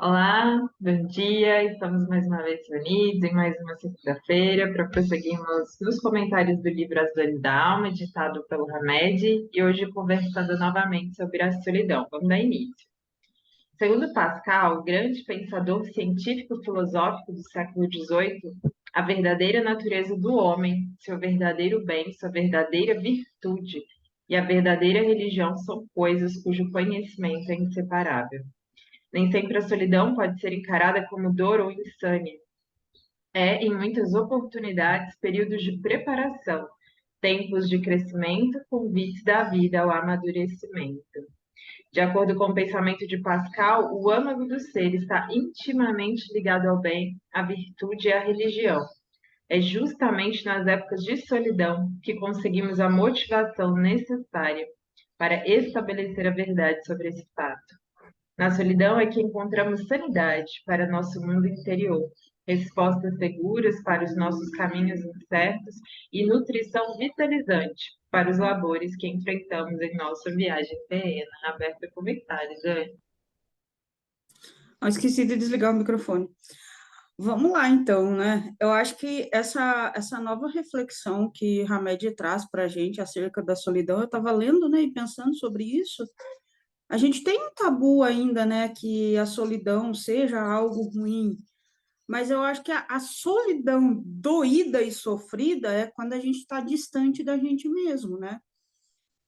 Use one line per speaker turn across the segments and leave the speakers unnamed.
Olá, bom dia. Estamos mais uma vez reunidos em mais uma segunda-feira para prosseguirmos nos comentários do livro As Dores da Alma, editado pelo Hamed, e hoje conversando novamente sobre a solidão. Vamos dar início. Segundo Pascal, grande pensador científico-filosófico do século XVIII, a verdadeira natureza do homem, seu verdadeiro bem, sua verdadeira virtude e a verdadeira religião são coisas cujo conhecimento é inseparável. Nem sempre a solidão pode ser encarada como dor ou insânia. É, em muitas oportunidades, períodos de preparação, tempos de crescimento, convites da vida ao amadurecimento. De acordo com o pensamento de Pascal, o âmago do ser está intimamente ligado ao bem, à virtude e à religião. É justamente nas épocas de solidão que conseguimos a motivação necessária para estabelecer a verdade sobre esse fato. Na solidão é que encontramos sanidade para nosso mundo interior, respostas seguras para os nossos caminhos incertos e nutrição vitalizante para os labores que enfrentamos em nossa viagem terrena. Aberta a comentários, Dani.
Esqueci de desligar o microfone. Vamos lá, então, né? Eu acho que essa nova reflexão que Hamed traz para a gente acerca da solidão, eu estava lendo, né, e pensando sobre isso. A gente tem um tabu ainda, né, que a solidão seja algo ruim, mas eu acho que a solidão doída e sofrida é quando a gente está distante da gente mesmo, né?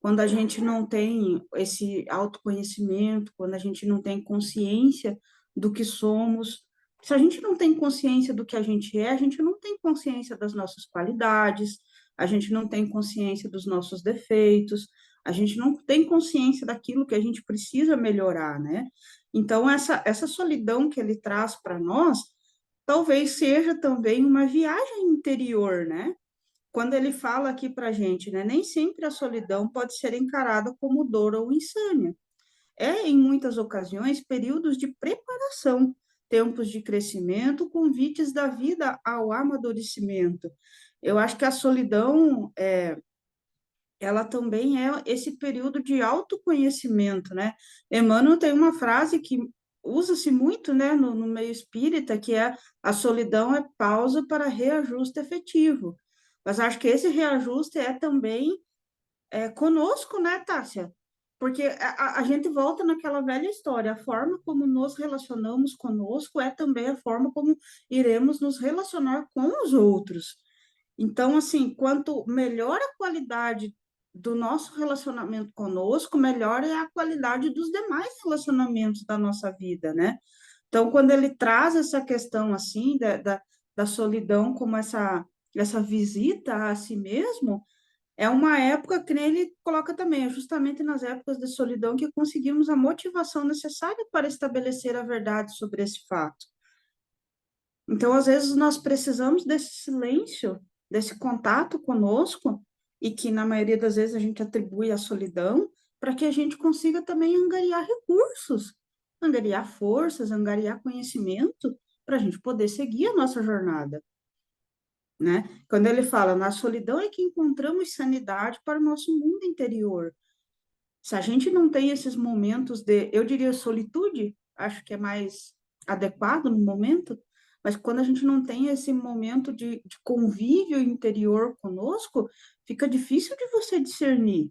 Quando a gente não tem esse autoconhecimento, quando a gente não tem consciência do que somos. Se a gente não tem consciência do que a gente não tem consciência das nossas qualidades, a gente não tem consciência dos nossos defeitos, a gente não tem consciência daquilo que a gente precisa melhorar, né? Então, essa solidão que ele traz para nós, talvez seja também uma viagem interior, né? Quando ele fala aqui para a gente, né, nem sempre a solidão pode ser encarada como dor ou insânia. É, em muitas ocasiões, períodos de preparação, tempos de crescimento, convites da vida ao amadurecimento. Eu acho que a solidão, ela também é esse período de autoconhecimento, né? Emmanuel tem uma frase que usa-se muito, né, no meio espírita, que é a solidão é pausa para reajuste efetivo. Mas acho que esse reajuste é também conosco, né, Tássia? Porque a gente volta naquela velha história, a forma como nos relacionamos conosco é também a forma como iremos nos relacionar com os outros. Então, assim, quanto melhor a qualidade do nosso relacionamento conosco, melhor é a qualidade dos demais relacionamentos da nossa vida, né? Então, quando ele traz essa questão, assim, da solidão como essa visita a si mesmo, é uma época que nem ele coloca também, é justamente nas épocas de solidão que conseguimos a motivação necessária para estabelecer a verdade sobre esse fato. Então, às vezes, nós precisamos desse silêncio, desse contato conosco, e que, na maioria das vezes, a gente atribui à solidão, para que a gente consiga também angariar recursos, angariar forças, angariar conhecimento, para a gente poder seguir a nossa jornada, né? Quando ele fala, na solidão é que encontramos sanidade para o nosso mundo interior. Se a gente não tem esses momentos de, eu diria, solitude, acho que é mais adequado no momento, mas quando a gente não tem esse momento de convívio interior conosco, fica difícil de você discernir.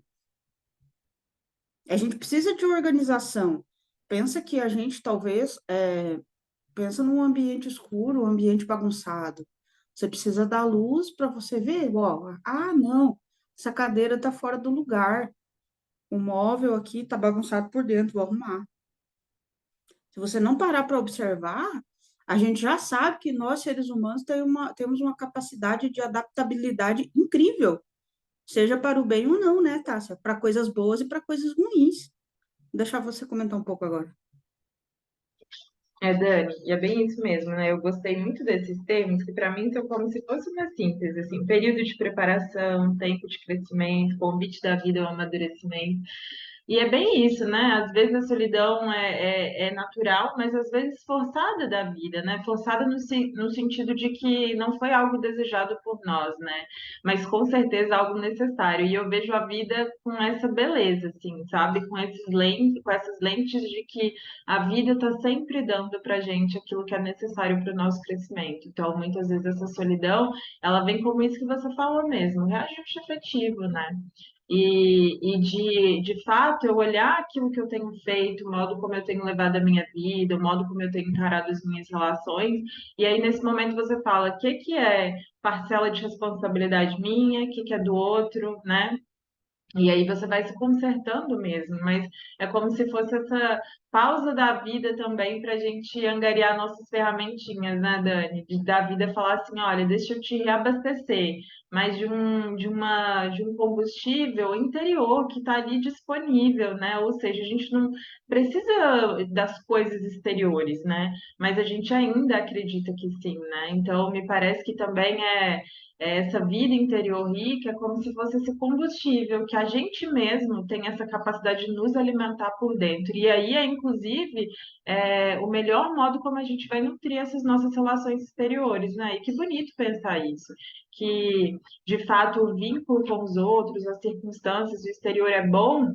A gente precisa de organização. Pensa que a gente talvez, pensa num ambiente escuro, um ambiente bagunçado. Você precisa dar luz para você ver, ó, ah, não, essa cadeira está fora do lugar, o móvel aqui está bagunçado por dentro, vou arrumar. Se você não parar para observar, a gente já sabe que nós, seres humanos, temos uma capacidade de adaptabilidade incrível, seja para o bem ou não, né, Tássia? Para coisas boas e para coisas ruins. Vou deixar você comentar um pouco agora.
É, Dani, e é bem isso mesmo, né? Eu gostei muito desses termos, que para mim são como se fosse uma síntese, assim, período de preparação, tempo de crescimento, convite da vida ao amadurecimento. E é bem isso, né? Às vezes a solidão é natural, mas às vezes forçada da vida, né? Forçada no sentido de que não foi algo desejado por nós, né? Mas com certeza algo necessário. E eu vejo a vida com essa beleza, assim, sabe? Com essas lentes de que a vida está sempre dando pra gente aquilo que é necessário para o nosso crescimento. Então, muitas vezes essa solidão, ela vem como isso que você falou mesmo, reajuste afetivo, né? De fato, eu olhar aquilo que eu tenho feito, o modo como eu tenho levado a minha vida, o modo como eu tenho encarado as minhas relações, e aí nesse momento você fala, o que que é parcela de responsabilidade minha, o que que é do outro, né? E aí você vai se consertando mesmo, mas é como se fosse essa pausa da vida também para a gente angariar nossas ferramentinhas, né, Dani? Da vida falar assim, olha, deixa eu te reabastecer, mas de um combustível interior que está ali disponível, né? Ou seja, a gente não precisa das coisas exteriores, né? Mas a gente ainda acredita que sim, né? Então, me parece que também essa vida interior rica é como se fosse esse combustível que a gente mesmo tem essa capacidade de nos alimentar por dentro. E aí é, inclusive, o melhor modo como a gente vai nutrir essas nossas relações exteriores, né? E que bonito pensar isso, que de fato o vínculo com os outros, as circunstâncias, o exterior é bom,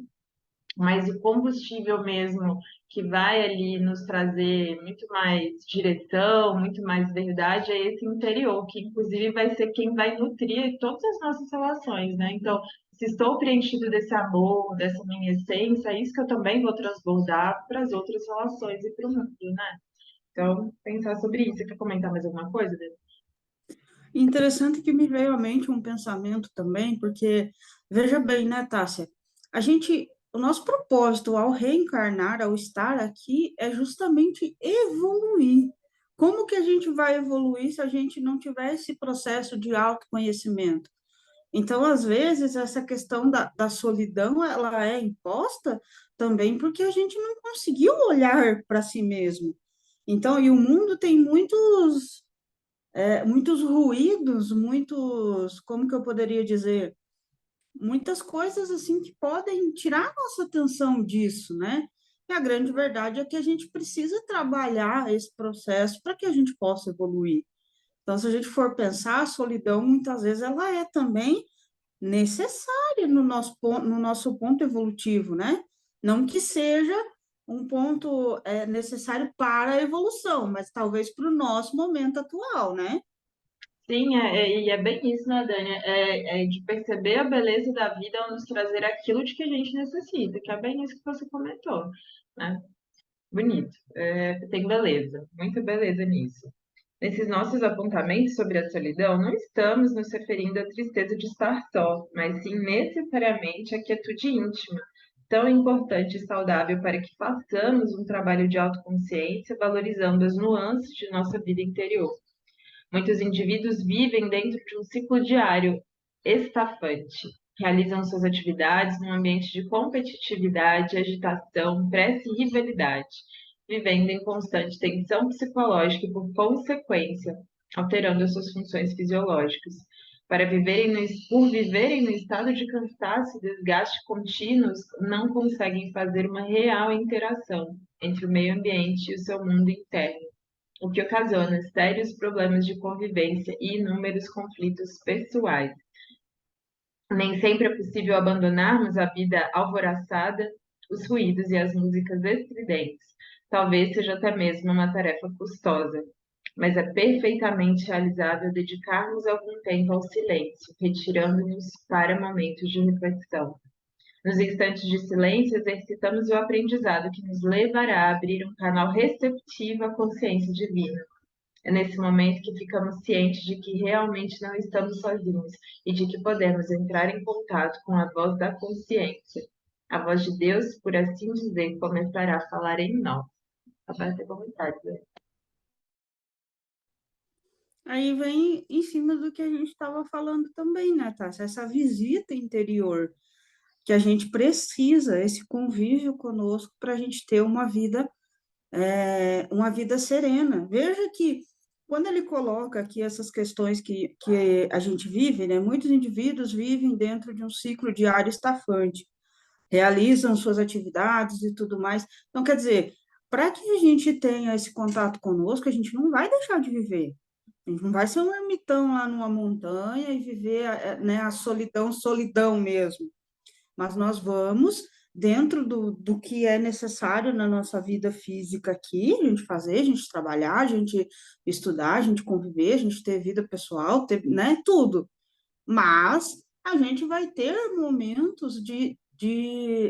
mas o combustível mesmo que vai ali nos trazer muito mais direção, muito mais verdade, é esse interior, que inclusive vai ser quem vai nutrir todas as nossas relações, né? Então, se estou preenchido desse amor, dessa minha essência, é isso que eu também vou transbordar para as outras relações e para o mundo, né? Então, pensar sobre isso. Você quer comentar mais alguma coisa, Dani?
Interessante que me veio à mente um pensamento também, porque, veja bem, né, Tássia? O nosso propósito ao reencarnar, ao estar aqui, é justamente evoluir. Como que a gente vai evoluir se a gente não tiver esse processo de autoconhecimento? Então, às vezes, essa questão da solidão, ela é imposta também porque a gente não conseguiu olhar para si mesmo. Então, e o mundo tem muitos ruídos, como que eu poderia dizer? Muitas coisas assim que podem tirar nossa atenção disso, né? E a grande verdade é que a gente precisa trabalhar esse processo para que a gente possa evoluir. Então, se a gente for pensar, a solidão, muitas vezes, ela é também necessária no nosso ponto evolutivo, né? Não que seja um ponto necessário para a evolução, mas talvez para o nosso momento atual, né?
Sim, e é bem isso, né, Dani? É de perceber a beleza da vida ao nos trazer aquilo de que a gente necessita, que é bem isso que você comentou, né? Bonito. Tem beleza, muita beleza nisso. Nesses nossos apontamentos sobre a solidão, não estamos nos referindo à tristeza de estar só, mas sim necessariamente à quietude íntima, tão importante e saudável para que façamos um trabalho de autoconsciência, valorizando as nuances de nossa vida interior. Muitos indivíduos vivem dentro de um ciclo diário estafante. Realizam suas atividades num ambiente de competitividade, agitação, pressa e rivalidade, vivendo em constante tensão psicológica e, por consequência, alterando as suas funções fisiológicas. Por viverem no estado de cansaço e desgaste contínuos, não conseguem fazer uma real interação entre o meio ambiente e o seu mundo interno, o que ocasiona sérios problemas de convivência e inúmeros conflitos pessoais. Nem sempre é possível abandonarmos a vida alvoroçada, os ruídos e as músicas estridentes. Talvez seja até mesmo uma tarefa custosa, mas é perfeitamente realizável dedicarmos algum tempo ao silêncio, retirando-nos para momentos de reflexão. Nos instantes de silêncio, exercitamos o aprendizado que nos levará a abrir um canal receptivo à consciência divina. É nesse momento que ficamos cientes de que realmente não estamos sozinhos e de que podemos entrar em contato com a voz da consciência. A voz de Deus, por assim dizer, começará a falar em nós. Vai ter comentários, né?
Aí vem em cima do que a gente estava falando também, né, Tássia? Essa visita interior que a gente precisa, esse convívio conosco para a gente ter uma vida serena. Veja que quando ele coloca aqui essas questões que a gente vive, né, muitos indivíduos vivem dentro de um ciclo diário estafante. realizam suas atividades e tudo mais. Então, quer dizer, para que a gente tenha esse contato conosco, a gente não vai deixar de viver. A gente não vai ser um ermitão lá numa montanha e viver, né, a solidão, solidão mesmo. Mas nós vamos, dentro do que é necessário na nossa vida física aqui, a gente fazer, a gente trabalhar, a gente estudar, a gente conviver, a gente ter vida pessoal, ter, né, tudo. Mas a gente vai ter momentos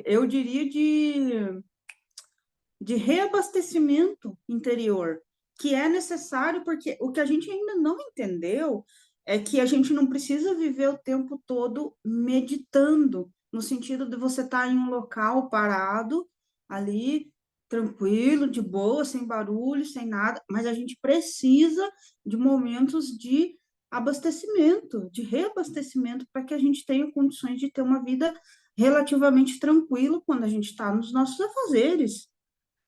eu diria, de reabastecimento interior, que é necessário, porque o que a gente ainda não entendeu é que a gente não precisa viver o tempo todo meditando, no sentido de você estar em um local parado, ali, tranquilo, de boa, sem barulho, sem nada, mas a gente precisa de momentos de abastecimento, de reabastecimento, para que a gente tenha condições de ter uma vida relativamente tranquila quando a gente está nos nossos afazeres.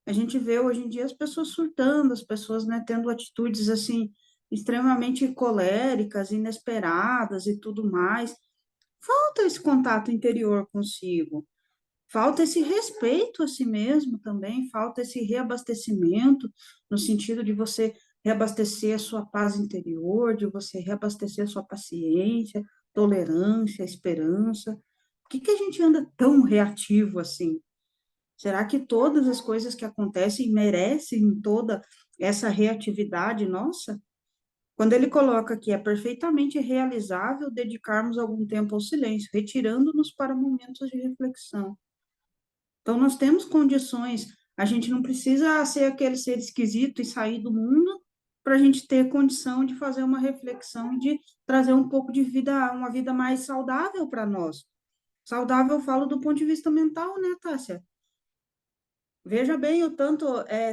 A gente vê hoje em dia as pessoas surtando, as pessoas, né, tendo atitudes assim extremamente coléricas, inesperadas e tudo mais. Falta esse contato interior consigo, falta esse respeito a si mesmo também, falta esse reabastecimento no sentido de você reabastecer a sua paz interior, de você reabastecer a sua paciência, tolerância, esperança. Por que que a gente anda tão reativo assim? Será que todas as coisas que acontecem merecem toda essa reatividade nossa? Quando ele coloca que é perfeitamente realizável dedicarmos algum tempo ao silêncio, retirando-nos para momentos de reflexão. Então, nós temos condições, a gente não precisa ser aquele ser esquisito e sair do mundo para a gente ter condição de fazer uma reflexão e de trazer um pouco de vida, uma vida mais saudável para nós. Saudável, eu falo do ponto de vista mental, né, Tássia? Veja bem, o tanto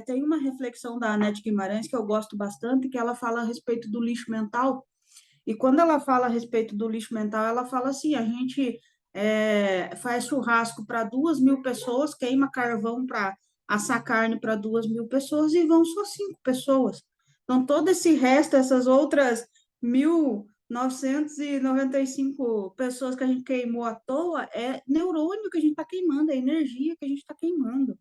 tem uma reflexão da Anete Guimarães que eu gosto bastante, que ela fala a respeito do lixo mental. E quando ela fala a respeito do lixo mental, ela fala assim: a gente faz churrasco para 2.000 pessoas, queima carvão para assar carne para 2.000 pessoas e vão só 5 pessoas. Então, todo esse resto, essas outras 1.995 pessoas que a gente queimou à toa, é neurônio que a gente está queimando, é energia que a gente está queimando.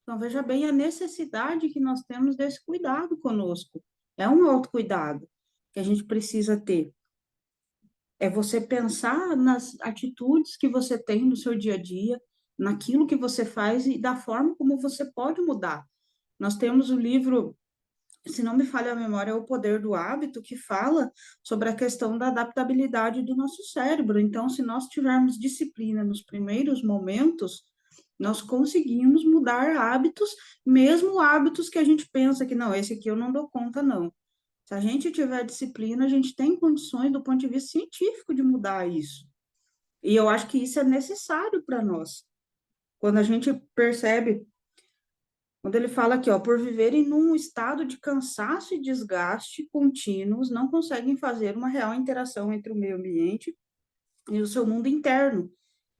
Então, veja bem a necessidade que nós temos desse cuidado conosco. É um autocuidado que a gente precisa ter. É você pensar nas atitudes que você tem no seu dia a dia, naquilo que você faz e da forma como você pode mudar. Nós temos o livro, se não me falha a memória, é O Poder do Hábito, que fala sobre a questão da adaptabilidade do nosso cérebro. Então, se nós tivermos disciplina nos primeiros momentos, nós conseguimos mudar hábitos, mesmo hábitos que a gente pensa que não, esse aqui eu não dou conta, não. Se a gente tiver disciplina, a gente tem condições, do ponto de vista científico, de mudar isso. E eu acho que isso é necessário para nós. Quando a gente percebe, quando ele fala aqui, ó, por viverem num estado de cansaço e desgaste contínuos, não conseguem fazer uma real interação entre o meio ambiente e o seu mundo interno.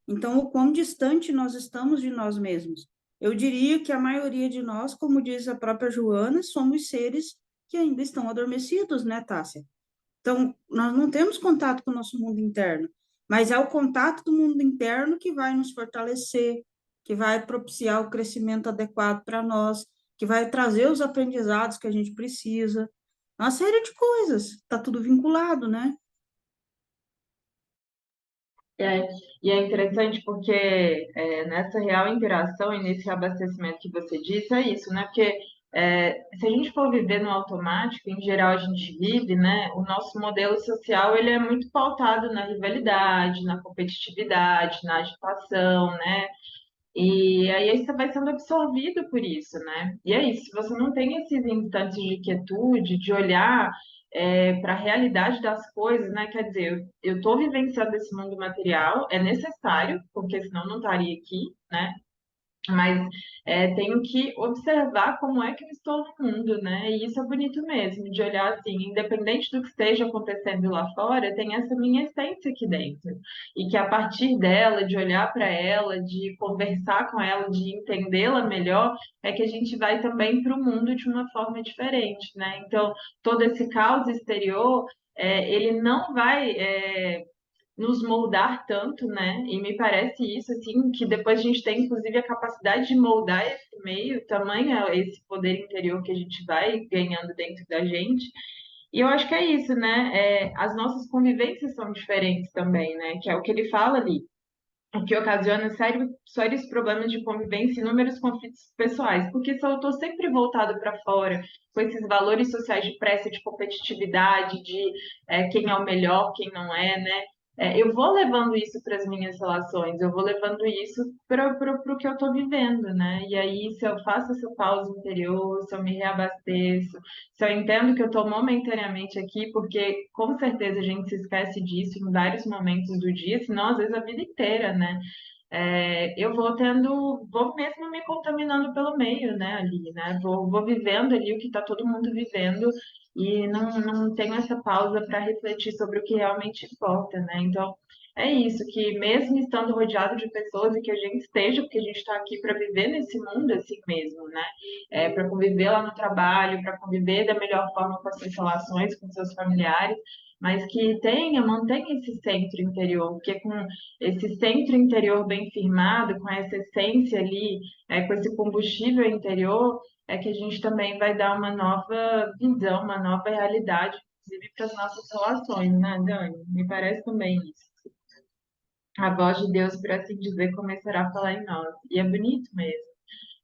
Então, o quão distante nós estamos de nós mesmos. Eu diria que a maioria de nós, como diz a própria Joana, somos seres que ainda estão adormecidos, né, Tássia? Então, nós não temos contato com o nosso mundo interno, mas é o contato do mundo interno que vai nos fortalecer, que vai propiciar o crescimento adequado para nós, que vai trazer os aprendizados que a gente precisa. Uma série de coisas, está tudo vinculado, né?
É, e é interessante porque nessa real interação e nesse abastecimento que você disse, é isso, né? Porque se a gente for viver no automático, em geral a gente vive, né? O nosso modelo social, ele é muito pautado na rivalidade, na competitividade, na agitação, né? E aí você vai sendo absorvido por isso, né? E é isso, se você não tem esses instantes de quietude, de olhar para a realidade das coisas, né? Quer dizer, eu estou vivenciando esse mundo material, é necessário, porque senão eu não estaria aqui, né? Mas tenho que observar como é que eu estou no mundo, né? E isso é bonito mesmo, de olhar assim, independente do que esteja acontecendo lá fora, tem essa minha essência aqui dentro. E que a partir dela, de olhar para ela, de conversar com ela, de entendê-la melhor, é que a gente vai também para o mundo de uma forma diferente, né? Então, todo esse caos exterior, ele não vai nos moldar tanto, né? E me parece isso, assim, que depois a gente tem, inclusive, a capacidade de moldar esse meio, tamanho é esse poder interior que a gente vai ganhando dentro da gente. E eu acho que é isso, né? As nossas convivências são diferentes também, né? Que é o que ele fala ali. O que ocasiona sérios problemas de convivência e inúmeros conflitos pessoais, porque se eu estou sempre voltado para fora, com esses valores sociais de pressa, de competitividade, de quem é o melhor, quem não é, né? Eu vou levando isso para as minhas relações, eu vou levando isso para o que eu estou vivendo, né? E aí, se eu faço essa pausa interior, se eu me reabasteço, se eu entendo que eu estou momentaneamente aqui, porque com certeza a gente se esquece disso em vários momentos do dia, senão às vezes a vida inteira, né? Eu vou mesmo me contaminando pelo meio, né, ali, né? Vou vivendo ali o que está todo mundo vivendo e não tenho essa pausa para refletir sobre o que realmente importa, né? Então, é isso, que mesmo estando rodeado de pessoas e que a gente esteja, porque a gente está aqui para viver nesse mundo assim mesmo, né? Para conviver lá no trabalho, para conviver da melhor forma com as suas relações, com seus familiares, mas que mantenha esse centro interior, porque com esse centro interior bem firmado, com essa essência ali, com esse combustível interior, é que a gente também vai dar uma nova visão, uma nova realidade, inclusive para as nossas relações, né, Dani? Me parece também isso. A voz de Deus, por assim dizer, começará a falar em nós. E é bonito mesmo.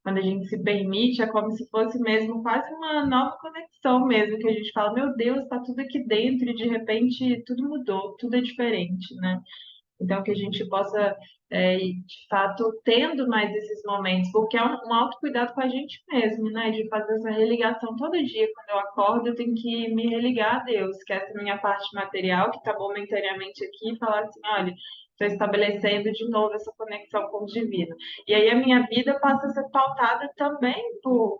Quando a gente se permite, é como se fosse mesmo quase uma nova conexão mesmo, que a gente fala, meu Deus, está tudo aqui dentro e de repente tudo mudou, tudo é diferente, né? Então, que a gente possa, de fato, tendo mais esses momentos, porque é um autocuidado com a gente mesmo, né? De fazer essa religação todo dia. Quando eu acordo, eu tenho que me religar a Deus, que é essa minha parte material, que está momentaneamente aqui, e falar assim: olha, estou estabelecendo de novo essa conexão com o divino. E aí a minha vida passa a ser pautada também por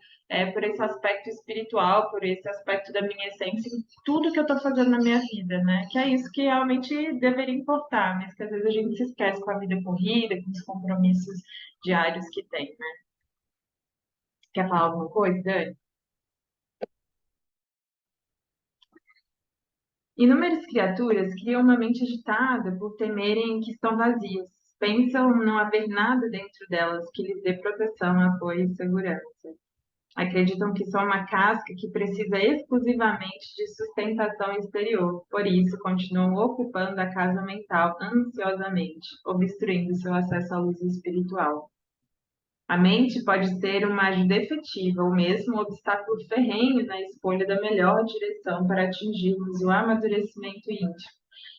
esse aspecto espiritual, por esse aspecto da minha essência, em tudo que eu estou fazendo na minha vida, né? Que é isso que realmente deveria importar, mas que às vezes a gente se esquece com a vida corrida, com os compromissos diários que tem, né? Quer falar alguma coisa, Dani? Inúmeras criaturas criam uma mente agitada por temerem que estão vazias. Pensam não haver nada dentro delas que lhes dê proteção, apoio e segurança. Acreditam que são uma casca que precisa exclusivamente de sustentação exterior, por isso continuam ocupando a casa mental ansiosamente, obstruindo seu acesso à luz espiritual. A mente pode ser uma ajuda efetiva ou mesmo um obstáculo ferrenho na escolha da melhor direção para atingirmos o amadurecimento íntimo.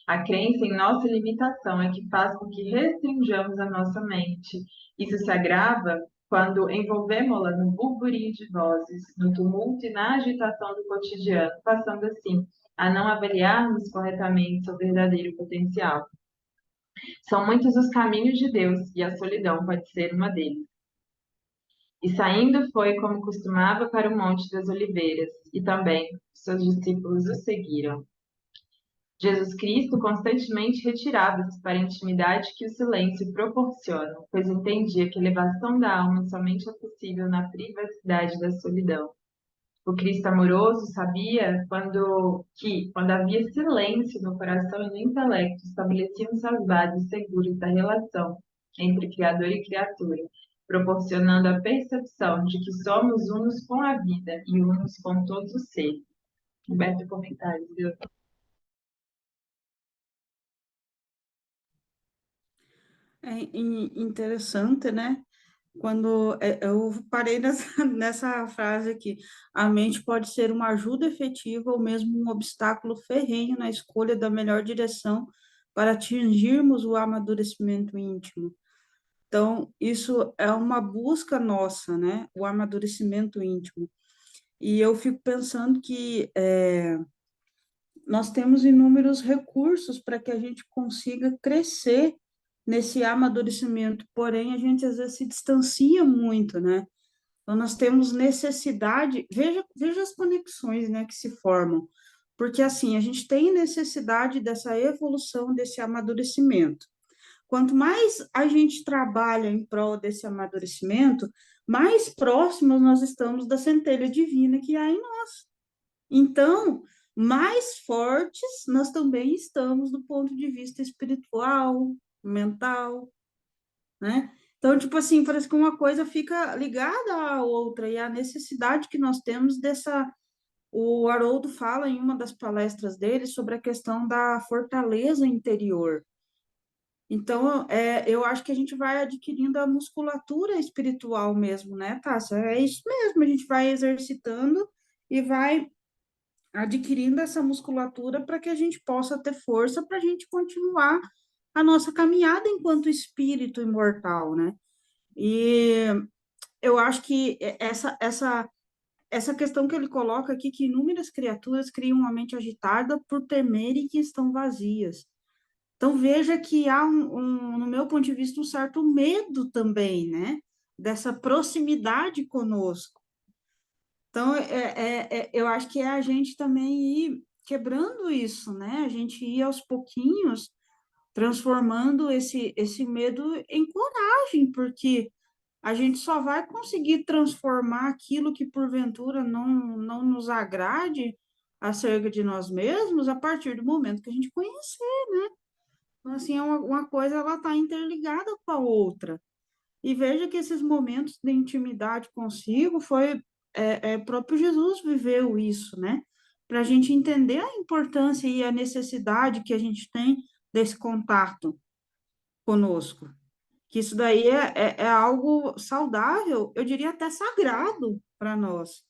A crença em nossa limitação é que faz com que restringamos a nossa mente. Isso se agrava quando envolvemos-la no burburinho de vozes, no tumulto e na agitação do cotidiano, passando assim a não avaliarmos corretamente seu verdadeiro potencial. São muitos os caminhos de Deus e a solidão pode ser uma deles. E saindo foi como costumava para o Monte das Oliveiras, e também seus discípulos o seguiram. Jesus Cristo constantemente retirava-se para a intimidade que o silêncio proporciona, pois entendia que a elevação da alma somente é possível na privacidade da solidão. O Cristo amoroso sabia quando havia silêncio no coração e no intelecto, estabeleciam-se as bases seguras da relação entre Criador e criatura, proporcionando a percepção de que somos unos com a vida e unos com todos os seres. Aberto comentários, viu?
Interessante, né? Quando eu parei nessa, nessa frase aqui, a mente pode ser uma ajuda efetiva ou mesmo um obstáculo ferrenho na escolha da melhor direção para atingirmos o amadurecimento íntimo. Então, isso é uma busca nossa, né? O amadurecimento íntimo. E eu fico pensando que nós temos inúmeros recursos para que a gente consiga crescer nesse amadurecimento, porém a gente às vezes se distancia muito, né? Então nós temos necessidade, veja as conexões, né, que se formam, porque assim, a gente tem necessidade dessa evolução, desse amadurecimento. Quanto mais a gente trabalha em prol desse amadurecimento, mais próximos nós estamos da centelha divina que há em nós. Então, mais fortes nós também estamos do ponto de vista espiritual, mental, né? Então, tipo assim, parece que uma coisa fica ligada à outra, e a necessidade que nós temos dessa. O Haroldo fala em uma das palestras dele sobre a questão da fortaleza interior. Então, eu acho que a gente vai adquirindo a musculatura espiritual mesmo, né, Tássia? É isso mesmo, a gente vai exercitando e vai adquirindo essa musculatura para que a gente possa ter força para a gente continuar a nossa caminhada enquanto espírito imortal, né? E eu acho que essa questão que ele coloca aqui, que inúmeras criaturas criam uma mente agitada por temerem que estão vazias. Então, veja que há, no meu ponto de vista, um certo medo também, né? Dessa proximidade conosco. Então, eu acho que é a gente também ir quebrando isso, né? A gente ir aos pouquinhos transformando esse medo em coragem, porque a gente só vai conseguir transformar aquilo que porventura não nos agrade acerca de nós mesmos a partir do momento que a gente conhecer. Então, assim, é uma coisa, ela está interligada com a outra. E veja que esses momentos de intimidade consigo próprio Jesus viveu isso, né? Para a gente entender a importância e a necessidade que a gente tem desse contato conosco. Que isso daí é algo saudável, eu diria até sagrado para nós,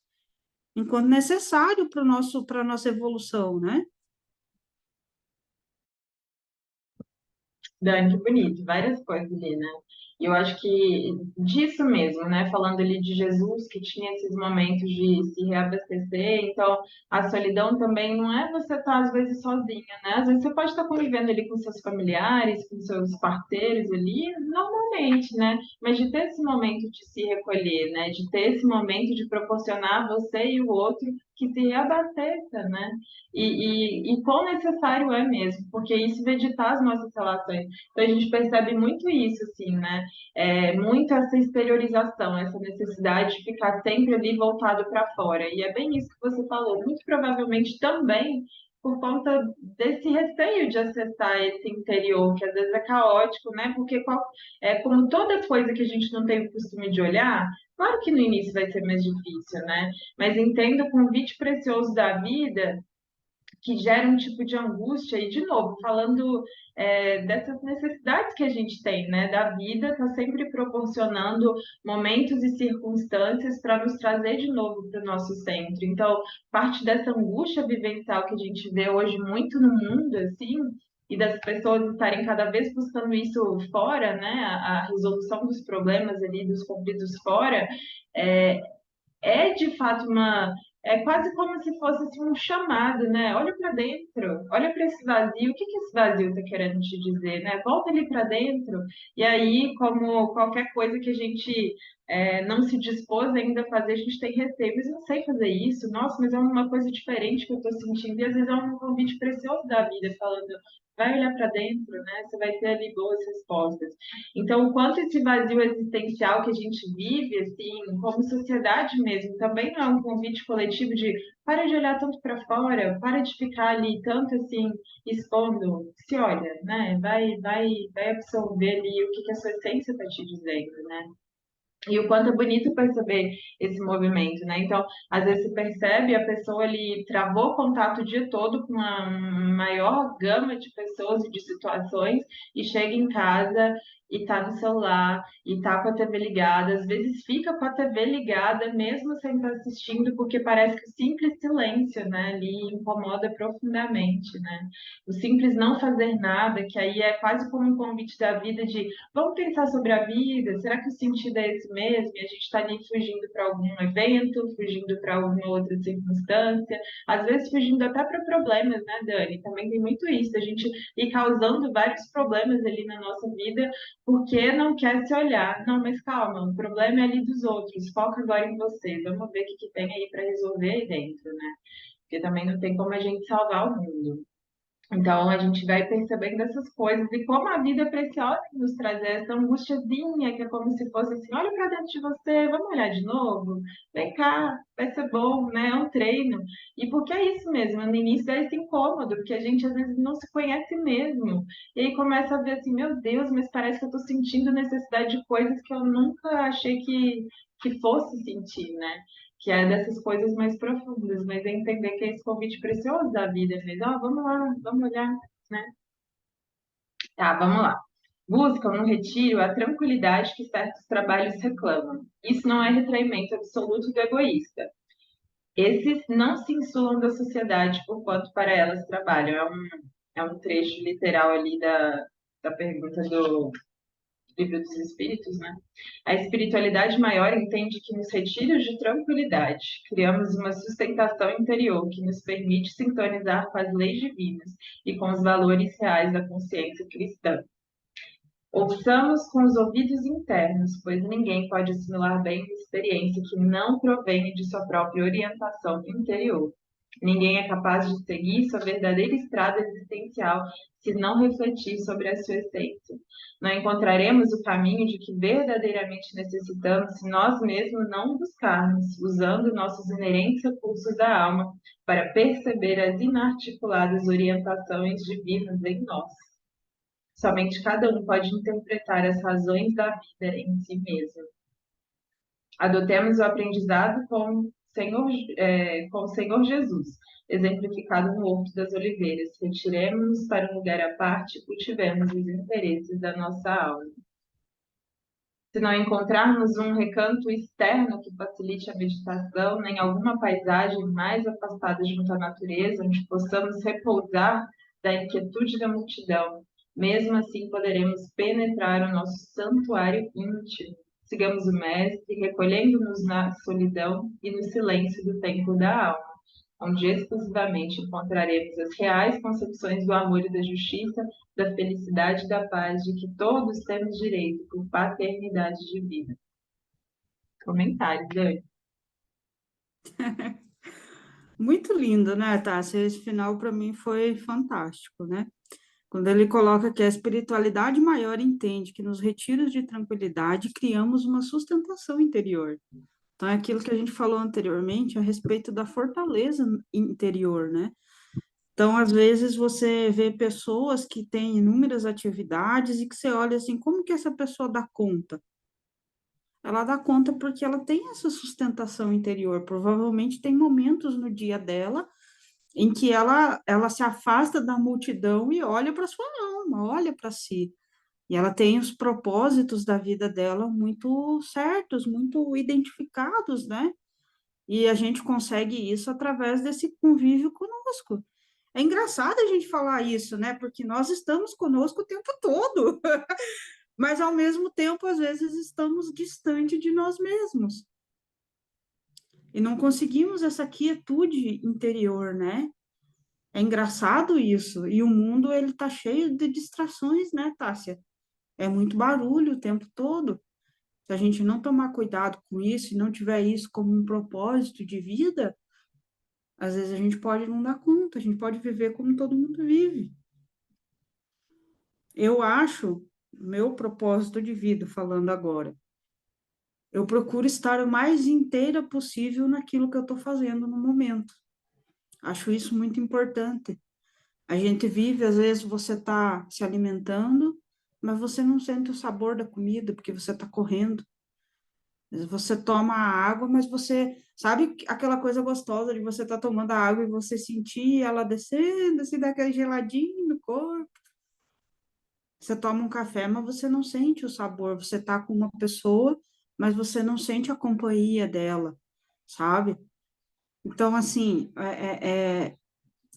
enquanto necessário para a nossa evolução, né?
Dani, que bonito, várias coisas ali, né? E eu acho que disso mesmo, né? Falando ali de Jesus, que tinha esses momentos de se reabastecer, então a solidão também não é você estar às vezes sozinha, né? Às vezes você pode estar convivendo ali com seus familiares, com seus parceiros ali, normalmente, né? Mas de ter esse momento de se recolher, né? De ter esse momento de proporcionar a você e o outro que se reabasteça, né? E quão necessário é mesmo, porque isso vai ditar as nossas relações. Então a gente percebe muito isso, assim, né? Muito essa exteriorização, essa necessidade de ficar sempre ali voltado para fora. E é bem isso que você falou. Muito provavelmente também por conta desse receio de acessar esse interior, que às vezes é caótico, né? Porque como toda coisa que a gente não tem o costume de olhar, claro que no início vai ser mais difícil, né? Mas entenda o convite precioso da vida que gera um tipo de angústia, e de novo, falando dessas necessidades que a gente tem, né? Da vida, está sempre proporcionando momentos e circunstâncias para nos trazer de novo para o nosso centro. Então, parte dessa angústia vivencial que a gente vê hoje muito no mundo, assim, e das pessoas estarem cada vez buscando isso fora, né? A resolução dos problemas ali, dos conflitos fora, é, é de fato uma. É quase como se fosse assim, um chamado, né? Olha para dentro, olha para esse vazio. O que que esse vazio está querendo te dizer, né? Volta ali para dentro. E aí, como qualquer coisa que a gente não se dispôs ainda a fazer, a gente tem receio. Mas eu não sei fazer isso. Nossa, mas é uma coisa diferente que eu estou sentindo. E às vezes é um convite precioso da vida, falando, vai olhar para dentro, né? Você vai ter ali boas respostas. Então, o quanto esse vazio existencial que a gente vive, assim, como sociedade mesmo, também não é um convite coletivo de para de olhar tanto para fora, para de ficar ali tanto assim expondo, se olha, né? Vai absorver ali o que que a sua essência está te dizendo, né? E o quanto é bonito perceber esse movimento, né? Então, às vezes você percebe a pessoa ali travou contato o dia todo com uma maior gama de pessoas e de situações e chega em casa e tá no celular e tá com a TV ligada. Às vezes fica com a TV ligada mesmo sem estar assistindo, porque parece que o simples silêncio, né, ali incomoda profundamente, né? O simples não fazer nada, que aí é quase como um convite da vida de vamos pensar sobre a vida, será que o sentido é esse mesmo? E a gente está ali fugindo para algum evento, fugindo para alguma outra circunstância, às vezes fugindo até para problemas, né, Dani? Também tem muito isso, a gente ir causando vários problemas ali na nossa vida porque não quer se olhar. Não, mas calma, o problema é ali dos outros, foca agora em você, vamos ver o que, que tem aí para resolver aí dentro, né? Porque também não tem como a gente salvar o mundo. Então, a gente vai percebendo essas coisas e como a vida é preciosa em nos trazer essa angustiazinha, que é como se fosse assim: olha para dentro de você, vamos olhar de novo? Vem cá, vai ser bom, né? É um treino. E porque é isso mesmo, no início dá esse incômodo, porque a gente às vezes não se conhece mesmo. E aí começa a ver assim: meu Deus, mas parece que eu estou sentindo necessidade de coisas que eu nunca achei que fosse sentir, né? Que é dessas coisas mais profundas, mas é entender que é esse convite precioso da vida mesmo. Ó, vamos lá, vamos olhar, né? Tá, vamos lá. Buscam no retiro a tranquilidade que certos trabalhos reclamam. Isso não é retraimento absoluto do egoísta. Esses não se insulam da sociedade por quanto para elas trabalham. É um trecho literal ali da pergunta do Livro dos Espíritos, né? A espiritualidade maior entende que nos retiros de tranquilidade criamos uma sustentação interior que nos permite sintonizar com as leis divinas e com os valores reais da consciência cristã. Ouçamos com os ouvidos internos, pois ninguém pode assimilar bem uma experiência que não provém de sua própria orientação interior. Ninguém é capaz de seguir sua verdadeira estrada existencial se não refletir sobre a sua essência. Não encontraremos o caminho de que verdadeiramente necessitamos se nós mesmos não o buscarmos, usando nossos inerentes recursos da alma para perceber as inarticuladas orientações divinas em nós. Somente cada um pode interpretar as razões da vida em si mesmo. Adotemos o aprendizado com o Senhor Jesus, exemplificado no Horto das Oliveiras. Retiremos-nos para um lugar à parte e cultivemos os interesses da nossa alma. Se não encontrarmos um recanto externo que facilite a meditação, nem alguma paisagem mais afastada junto à natureza, onde possamos repousar da inquietude da multidão, mesmo assim poderemos penetrar o nosso santuário íntimo. Sigamos o Mestre, recolhendo-nos na solidão e no silêncio do templo da alma, onde exclusivamente encontraremos as reais concepções do amor e da justiça, da felicidade e da paz, de que todos temos direito por paternidade divina. Comentários, Dani.
Muito lindo, né, Tássia? Esse final para mim foi fantástico, né? Quando ele coloca que a espiritualidade maior entende que nos retiros de tranquilidade criamos uma sustentação interior. Então, é aquilo que a gente falou anteriormente a respeito da fortaleza interior, né? Então, às vezes, você vê pessoas que têm inúmeras atividades e que você olha assim, como que essa pessoa dá conta? Ela dá conta porque ela tem essa sustentação interior. Provavelmente tem momentos no dia dela em que ela se afasta da multidão e olha para sua alma, olha para si. E ela tem os propósitos da vida dela muito certos, muito identificados, né? E a gente consegue isso através desse convívio conosco. É engraçado a gente falar isso, né? Porque nós estamos conosco o tempo todo, mas ao mesmo tempo, às vezes, estamos distante de nós mesmos. E não conseguimos essa quietude interior, né? É engraçado isso. E o mundo, ele tá cheio de distrações, né, Tássia? É muito barulho o tempo todo. Se a gente não tomar cuidado com isso e não tiver isso como um propósito de vida, às vezes a gente pode não dar conta, a gente pode viver como todo mundo vive. Eu acho, meu propósito de vida, falando agora, eu procuro estar o mais inteira possível naquilo que eu estou fazendo no momento. Acho isso muito importante. A gente vive, às vezes você está se alimentando, mas você não sente o sabor da comida porque você está correndo. Você toma a água, mas você sabe aquela coisa gostosa de você estar tomando a água e você sentir ela descendo, assim, daquele geladinho no corpo. Você toma um café, mas você não sente o sabor. Você tá com uma pessoa, mas você não sente a companhia dela, sabe? Então, assim,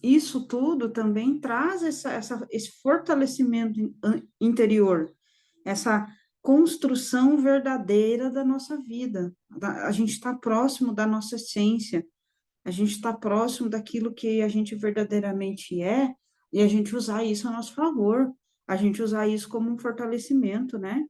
isso tudo também traz esse fortalecimento interior, essa construção verdadeira da nossa vida. A gente está próximo da nossa essência, a gente está próximo daquilo que a gente verdadeiramente é, e a gente usar isso a nosso favor, a gente usar isso como um fortalecimento, né?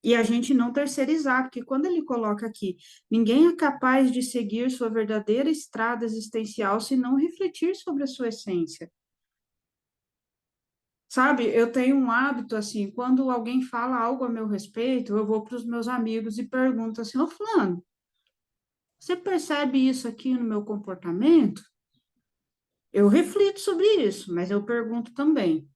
E a gente não terceirizar, porque quando ele coloca aqui, ninguém é capaz de seguir sua verdadeira estrada existencial se não refletir sobre a sua essência. Sabe, eu tenho um hábito assim, quando alguém fala algo a meu respeito, eu vou para os meus amigos e pergunto assim, ô fulano, você percebe isso aqui no meu comportamento? Eu reflito sobre isso, mas eu pergunto também,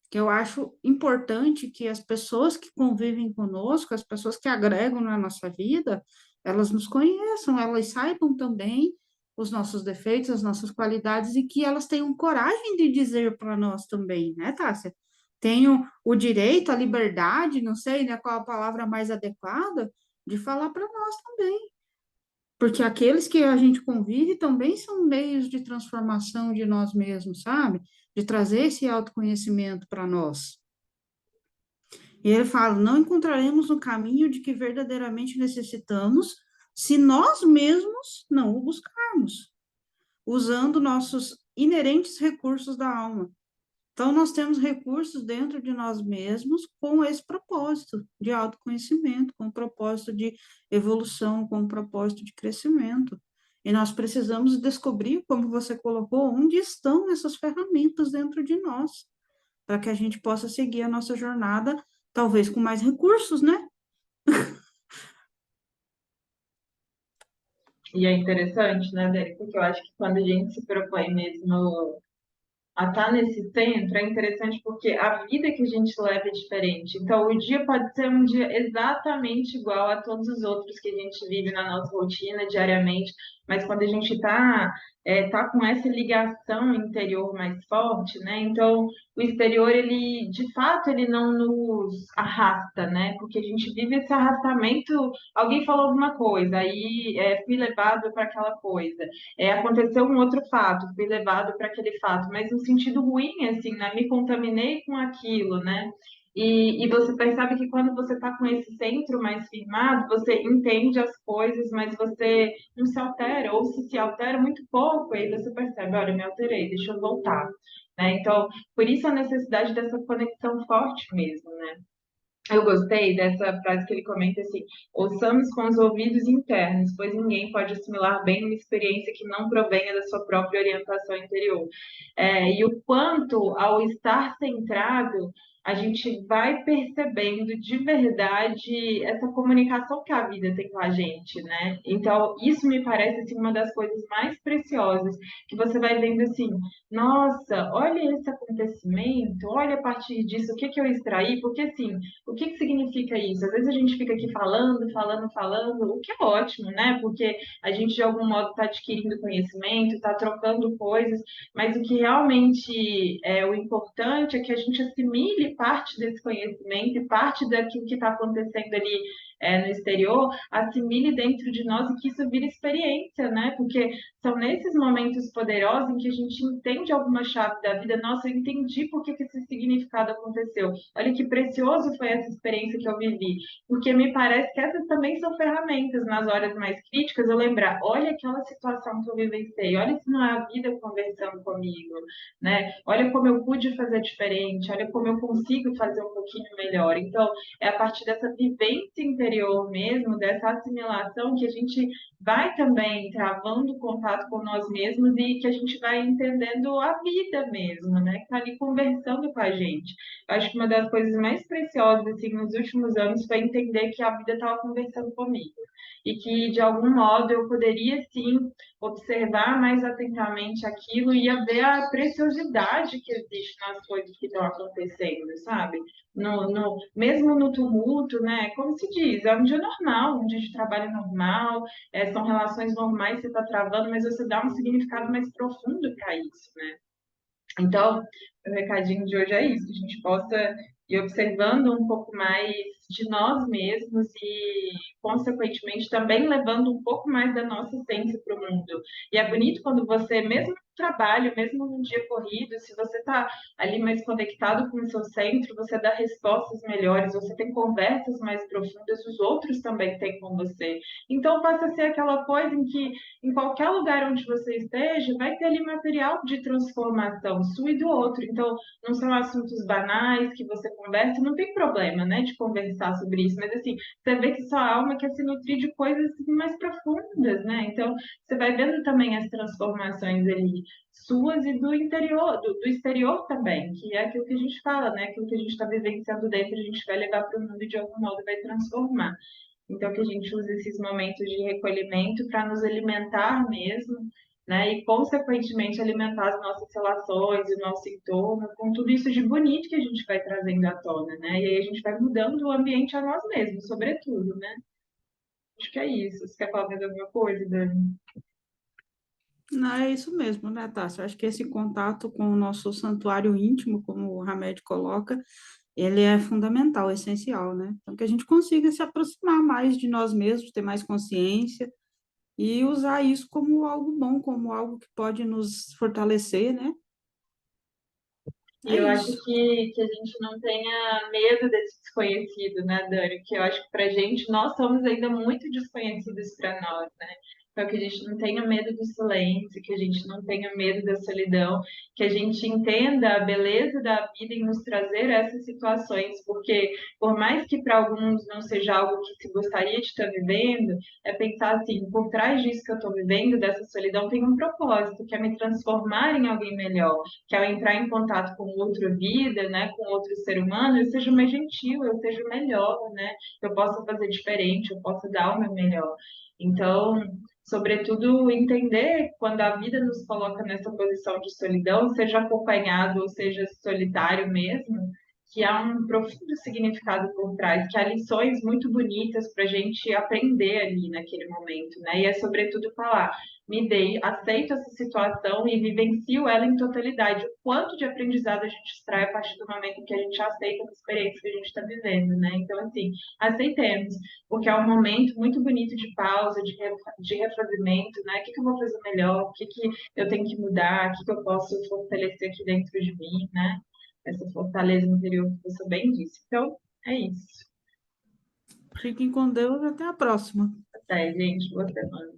que eu acho importante que as pessoas que convivem conosco, as pessoas que agregam na nossa vida, elas nos conheçam, elas saibam também os nossos defeitos, as nossas qualidades e que elas tenham coragem de dizer para nós também, né, Tássia? Tenham o direito, a liberdade, não sei, né, qual a palavra mais adequada, de falar para nós também. Porque aqueles que a gente convive também são meios de transformação de nós mesmos, sabe? De trazer esse autoconhecimento para nós. E ele fala: não encontraremos o caminho de que verdadeiramente necessitamos se nós mesmos não o buscarmos, usando nossos inerentes recursos da alma. Então, nós temos recursos dentro de nós mesmos com esse propósito de autoconhecimento, com o propósito de evolução, com o propósito de crescimento. E nós precisamos descobrir, como você colocou, onde estão essas ferramentas dentro de nós, para que a gente possa seguir a nossa jornada, talvez com mais recursos, né?
E é interessante, né, Dani? Porque eu acho que quando a gente se propõe mesmo a estar nesse centro, é interessante porque a vida que a gente leva é diferente. Então, o dia pode ser um dia exatamente igual a todos os outros que a gente vive na nossa rotina diariamente, mas quando a gente tá com essa ligação interior mais forte, né? Então, o exterior, ele, de fato, ele não nos arrasta, né? Porque a gente vive esse arrastamento, alguém falou alguma coisa, aí fui levado para aquela coisa. Aconteceu um outro fato, fui levado para aquele fato, mas no sentido ruim, assim, né? Me contaminei com aquilo, né? E você percebe que quando você está com esse centro mais firmado, você entende as coisas, mas você não se altera, ou se altera muito pouco, aí você percebe, olha, me alterei, deixa eu voltar. Né? Então, por isso a necessidade dessa conexão forte mesmo, né? Eu gostei dessa frase que ele comenta assim: ouçamos com os ouvidos internos, pois ninguém pode assimilar bem uma experiência que não provenha da sua própria orientação interior. E o quanto, ao estar centrado, a gente vai percebendo de verdade essa comunicação que a vida tem com a gente, né? Então, isso me parece assim, uma das coisas mais preciosas, que você vai vendo assim, nossa, olha esse acontecimento, olha a partir disso, o que que eu extraí, porque assim, o que que significa isso? Às vezes a gente fica aqui falando, falando, falando, o que é ótimo, né? Porque a gente de algum modo está adquirindo conhecimento, está trocando coisas, mas o que realmente é o importante é que a gente assimile parte desse conhecimento e parte daquilo que está acontecendo ali no exterior, assimile dentro de nós e que isso vira experiência, né? Porque são nesses momentos poderosos em que a gente entende alguma chave da vida. Nossa, eu entendi por que que esse significado aconteceu. Olha que precioso foi essa experiência que eu vivi. Porque me parece que essas também são ferramentas nas horas mais críticas. Eu lembrar, olha aquela situação que eu vivenciei, olha se não é a vida conversando comigo, né? Olha como eu pude fazer diferente, olha como eu consigo fazer um pouquinho melhor. Então, é a partir dessa vivência interior mesmo, dessa assimilação, que a gente vai também travando contato com nós mesmos e que a gente vai entendendo a vida mesmo, né? Que tá ali conversando com a gente. Eu acho que uma das coisas mais preciosas, assim, nos últimos anos foi entender que a vida estava conversando comigo. E que, de algum modo, eu poderia, sim, observar mais atentamente aquilo e ver a preciosidade que existe nas coisas que estão acontecendo, sabe? Mesmo no tumulto, né? Como se diz, é um dia normal, um dia de trabalho normal, são relações normais que você está travando, mas você dá um significado mais profundo para isso, né? Então, o recadinho de hoje é isso, que a gente possa ir observando um pouco mais de nós mesmos e, consequentemente, também levando um pouco mais da nossa essência para o mundo. E é bonito quando você, mesmo no trabalho, mesmo num dia corrido, se você está ali mais conectado com o seu centro, você dá respostas melhores, você tem conversas mais profundas, os outros também têm com você. Então, passa a ser aquela coisa em que em qualquer lugar onde você esteja, vai ter ali material de transformação sua e do outro. Então, não são assuntos banais que você conversa, não tem problema, né, de conversar sobre isso, mas assim, você vê que sua alma quer se nutrir de coisas mais profundas, né? Então, você vai vendo também as transformações ali. suas e do interior, do exterior também, que é aquilo que a gente fala, né? Aquilo que a gente está vivenciando dentro, a gente vai levar para o mundo e de algum modo vai transformar. Então, que a gente use esses momentos de recolhimento para nos alimentar mesmo, né? E, consequentemente, alimentar as nossas relações, o nosso entorno, com tudo isso de bonito que a gente vai trazendo à tona, né? E aí a gente vai mudando o ambiente a nós mesmos, sobretudo, né? Acho que é isso. Você quer falar mais alguma coisa, Dani?
Não, é isso mesmo, né, Tássia? Eu acho que esse contato com o nosso santuário íntimo, como o Hamed coloca, ele é fundamental, essencial, né? Então, que a gente consiga se aproximar mais de nós mesmos, ter mais consciência e usar isso como algo bom, como algo que pode nos fortalecer, né?
E
É
eu acho
isso.
que a gente não tenha medo desse desconhecido, né, Dani? Que eu acho que pra gente, nós somos ainda muito desconhecidos para nós, né? Então, que a gente não tenha medo do silêncio, que a gente não tenha medo da solidão, que a gente entenda a beleza da vida em nos trazer essas situações, porque por mais que para alguns não seja algo que se gostaria de estar vivendo, é pensar assim, por trás disso que eu estou vivendo, dessa solidão, tem um propósito, que é me transformar em alguém melhor, que ao entrar em contato com outra vida, né, com outro ser humano, eu seja mais gentil, eu seja melhor, né, eu possa fazer diferente, eu possa dar o meu melhor. Então, sobretudo, entender quando a vida nos coloca nessa posição de solidão, seja acompanhado ou seja solitário mesmo, que há um profundo significado por trás, que há lições muito bonitas para a gente aprender ali naquele momento, né? E é sobretudo falar, me dei, aceito essa situação e vivencio ela em totalidade. O quanto de aprendizado a gente extrai a partir do momento que a gente aceita as experiências que a gente está vivendo, né? Então, assim, aceitemos, porque é um momento muito bonito de pausa, de refazimento, né? O que eu vou fazer melhor? O que eu tenho que mudar? O que eu posso fortalecer aqui dentro de mim, né? Essa fortaleza interior que você bem disse. Então, é isso.
Fiquem com Deus, até a próxima.
Até, gente. Boa semana.